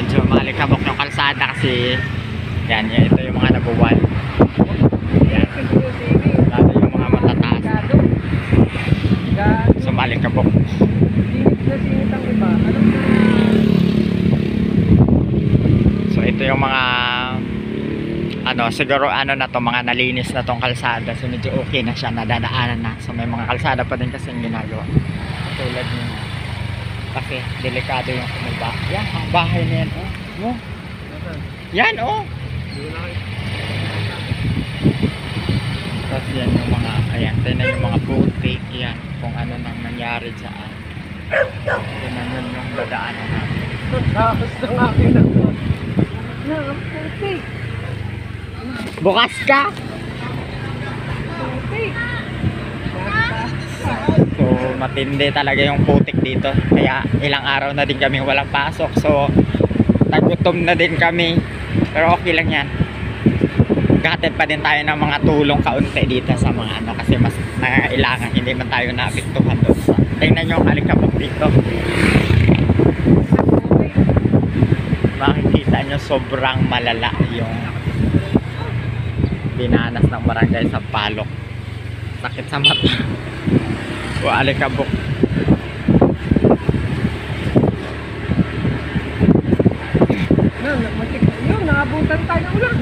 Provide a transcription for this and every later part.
medyo malikabok yung kalsada kasi yan, ito yung mga nabuwan. Yan. Lalo yung mga matataas. So malikabok. So ito yung mga siguro na to, mga nalinis na tong kalsada. So medyo okay na siya, nadadaanan na. So may mga kalsada pa din kasi ginagawa. Tulad niya. Kasi delikado yung kumaba. Yan, ang bahay na yan. Oh. Yan, oh. Tapos yan yung mga, ayan, tinan yung mga putik. Yan, kung ano nang nangyari dyan. Tinan yun yung dadaanan natin. Tapos ng akin na to. Ang putik. Bukas ka! Putik. So matindi talaga yung putik dito. Kaya ilang araw na din kami walang pasok. So nagutom na din kami. Pero okay lang yan. Gatid pa din tayo ng mga tulong kaunti dito sa mga kasi mas nangailangan. Hindi man tayo naapektuhan doon. So, tingnan nyo ang alikabok dito. Makikita nyo sobrang malala yung dinanas ng barangay sa Palok. Sakit sa mata. O alikabok. Yun, naabutan tayo ng ulan.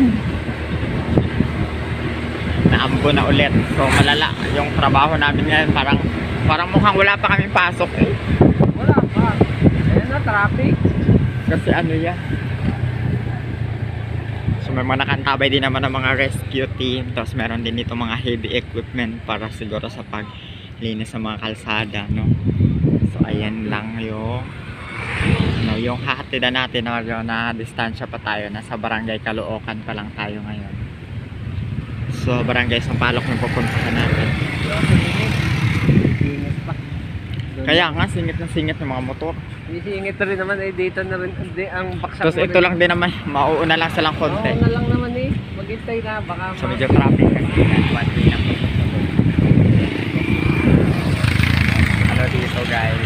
Naambo na ulit. So malala yung trabaho namin ngayon. Parang mukhang wala pa kami pasok eh. Wala pa. Ayan na, traffic. Kasi yan. So may mga nakantabay din naman ng mga rescue team. Tapos meron din dito mga heavy equipment para siguro sa paglinis sa mga kalsada, no? So ayan lang yung hahatidan natin na distansya pa tayo. Nasa barangay Caloocan pa lang tayo ngayon. So barangay Sampaloc yung pupuntahan natin. Kaya nga singit na singit ng mga motor. Singit rin naman dito na rin ang baksak. Tapos ito lang din naman, mauuna lang silang konti. Oo na lang naman maghintay na baka so medyo traffic kanina, dito guys,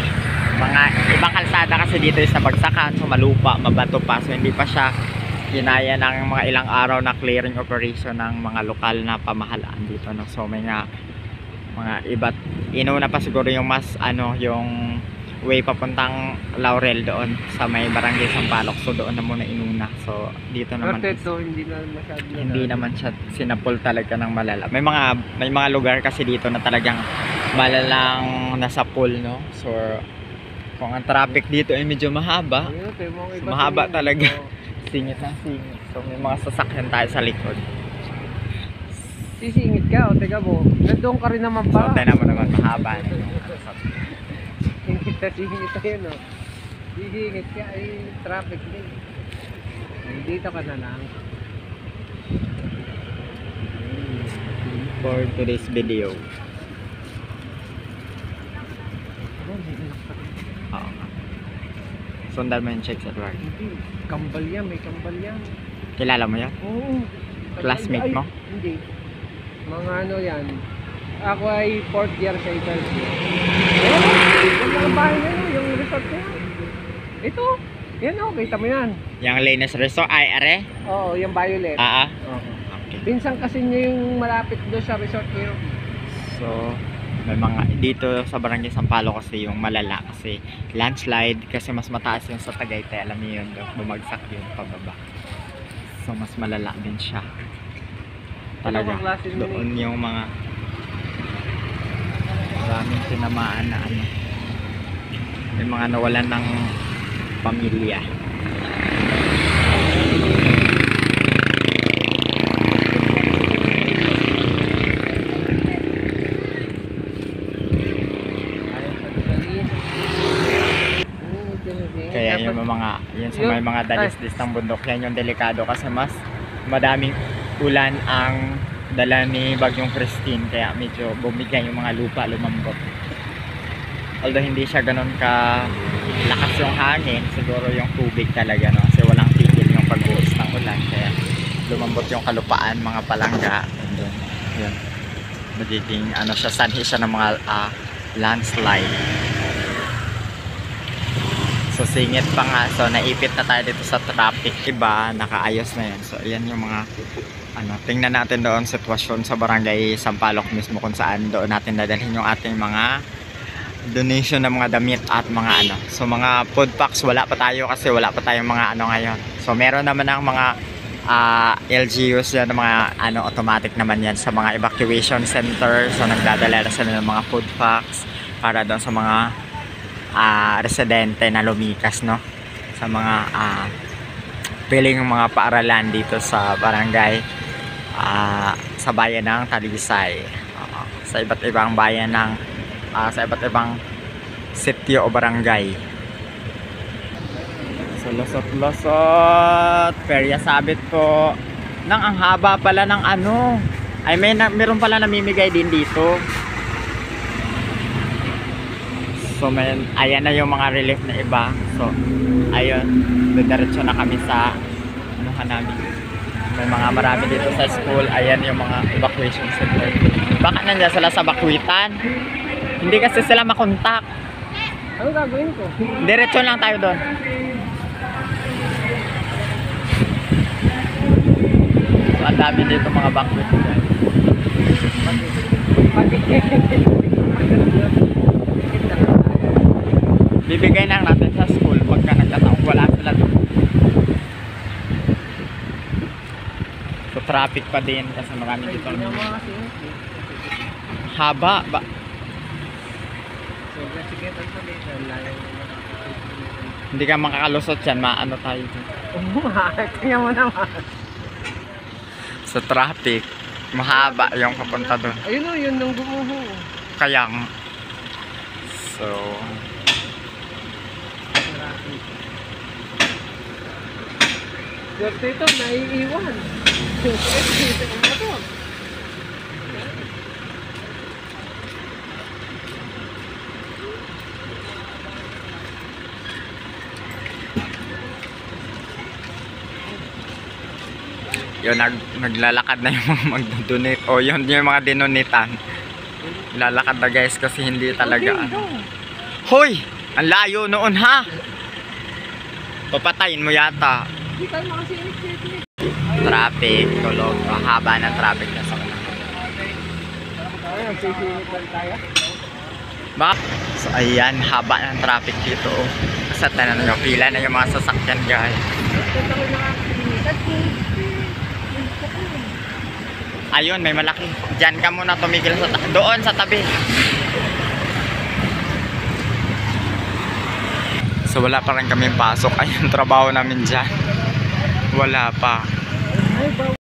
mga ibang kalsada kasi dito is nabagsakan, so malupa, mabato pa, so hindi pa siya ginaya ng mga ilang araw na clearing operation ng mga lokal na pamahalaan dito, no? So may mga iba't inuna pa siguro yung mas yung way papuntang Laurel doon sa may barangay Sampaloc, so doon na muna inuna. So dito naman hindi naman siya sinapol talaga ng malala. May mga lugar kasi dito na talagang malalang nasa pool, no? So kung ang traffic dito ay medyo mahaba, mahaba talaga. Singit na singit. So may mga sasakyan tayo sa likod. Sisingit ka, o teka mo, nandun ka rin naman pa. So tignan mo naman, mahaba na yung singit tayo, no? Sisingit ka, ay traffic din. Dito ka na lang. For today's video. Oo. Sundan mo yung checks at work. Kambal yan, may kambal yan. Kilala mo yan? Oo. Classmate mo? Hindi. Mga yan. Ako ay 4th year sa Italy. Yung mga bahay na yun, yung resort ko yan. Ito. Yan kita mo yan. Yung Lanes Resort, are? Oo, yung Violet. Okay. Pinsan kasi niya yung malapit doon sa resort ko yun. So, may mga dito sa barangay Sampaloc kasi yung malala kasi landslide kasi mas mataas yung sa Tagaytay, alam niyo yun, bumagsak yun pababa. So mas malala din siya. Talaga doon yung mga maraming tinamaan na may mga nawalan ng pamilya. Kaya yung mga yun sa may mga dalis-dalis ng bundok, yan yung delikado kasi mas madaming ulan ang dala ni Bagyong Christine, kaya medyo bumigay yung mga lupa, lumambot. Although hindi siya ganun ka lakas yung hangin, siguro yung tubig talaga, no? Kasi walang tigil yung pagbuhos ng ulan, kaya lumambot yung kalupaan, mga palangga, and then, yun, magiging siya, sanhi siya ng mga landslide. So singit pa nga. So naipit na tayo dito sa traffic. Iba, nakaayos na yan. So ayan yung mga tingnan natin doon sitwasyon sa barangay Sampaloc mismo kung saan doon natin dadalhin yung ating mga donation ng mga damit at mga So mga food packs wala pa tayo kasi wala pa tayong mga ngayon. So meron naman ang mga LGUs yan, mga automatic naman yan sa mga evacuation center. So nagdadala na sila ng mga food packs para doon sa mga residente na lumikas, no, sa mga piling mga paaralan dito sa barangay sa bayan ng Talisay, sa iba't ibang bayan ng sa iba't ibang sitio o barangay. So lusot-lusot Perya Sabit po nang ang haba pala ng ay meron pala namimigay din dito. So ayan na yung mga relief na iba. So ayun, diretso na kami sa namin. May mga marami dito sa school. Ayan yung mga evacuation center. Baka nandiyan sila sa bakwitan. Hindi kasi sila makontak. Ano gagawin ko? Diretso lang tayo doon. So ang dami dito mga bakwitan. Bibigay lang natin sa school pagka nagkataong wala sila doon. So traffic pa din kasi marami dito. Haba ba? Hindi ka makakalusot yan, tayo dito. Kaya mo naman. Sa traffic, mahaba yung papunta doon. Ayun o, yun nung gumuho. Kaya so Swerte ito, naiiwan. yun, naglalakad na yung mga mag-donate. O yun yung mga dinonitan. Lalakad na guys kasi hindi talaga Hoy! Ang layo noon ha! Papatayin mo yata. Hindi tayo makasinig. Traffic, tulog. Mahaba ng traffic na sa ulan. Ayun, sisingit lang tayo. So ayan, haba ng traffic dito. Sa tanan nyo, pila na yung mga sasakyan guys. Ayun, may malaki. Diyan ka muna tumigil doon sa tabi. So wala pa rin kami pasok. Ayun, trabaho namin dyan. Wala pa.